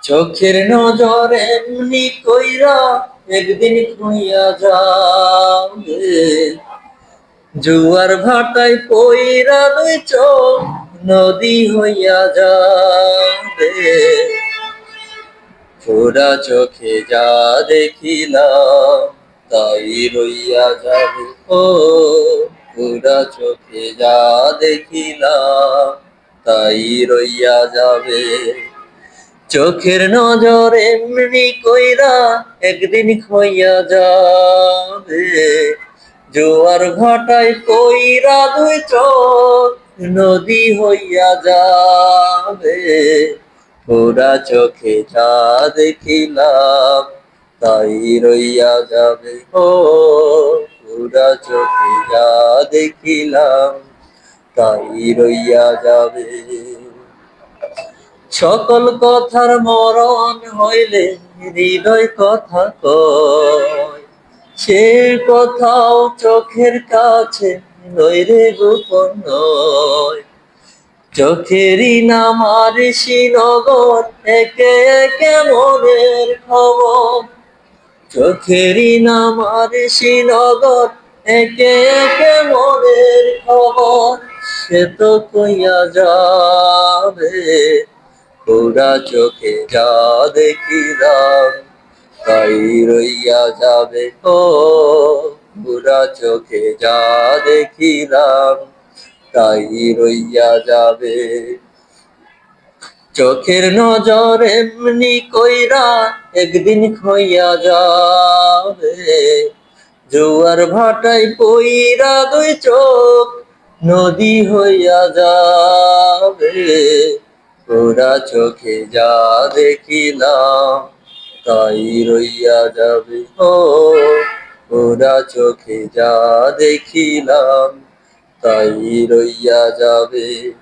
চোখের নজর এমনি কইরা একদিন খুইয়া যাবে। জুয়ার ভাটায় পইরা দুই চোখ নদী হইয়া যাবে। ফোড়া চোখে যা দেখিলাম তাই রইয়া যাবে। ও ফোড়া চোখে যা দেখিলাম তাই রইয়া যাবে। চোখের নজর এমনি কইরা একদিন খইয়া যাবে। জোয়ার ভাটায় কইরা দুই চোখ নদী হইয়া যাবে। ওরা চোখে যা দেখিলাম তাই রইয়া যাবে। ও ওরা চোখে যা দেখিলাম তাই রইয়া যাবে। সকল কথার মরণ হইলে হৃদয় কথা কয়, সে কথাও চোখের কাছে নইরে গোপন নয়। চোখেরই নাম আর শ্রীনগর, একে একে মনের খবর। চোখেরই নাম আর শ্রীনগর, একে একে মনের খবর। সে তো কইয়া যাবে। ওরা চোখে যা দেখিলাম তাই রইয়া যাবে। ও ওরা চোখে যা দেখিলাম তাই রইয়া যাবে। চোখের নজর এমনি কইরা একদিন খইয়া যাবে। জোয়ার ভাটায় পইরা দুই চোখ নদী হইয়া যাবে। ওরা চোখে যা দেখিলাম তাই রইয়া যাবে। ও ওরা চোখে যা দেখিলাম তাই রইয়া যাবে।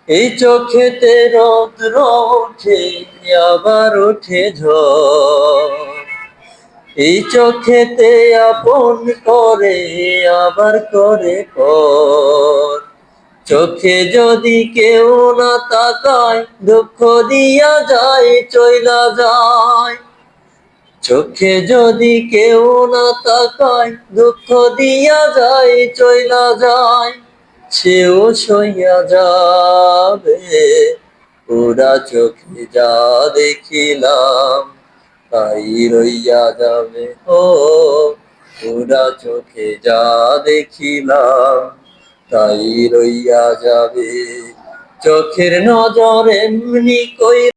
এই চোখেতে রৌদ্র ওঠে আবার ওঠে ঝড়। এই চোখেতে আপন করে আবার করে পর। চোখে যদি কেউ না তাকায় দুঃখ দিয়া যায় চইলা যায়। চোখে যদি কেউ না তাকায় দুঃখ দিয়া যায় চইলা যায়। সেও সইয়া যাবে। ওরা চোখে যা দেখিলাম তাই রইয়া যাবে। ও ওরা চোখে যা দেখিলাম তাই রইয়া যাবে। চোখের নজর এমনি কই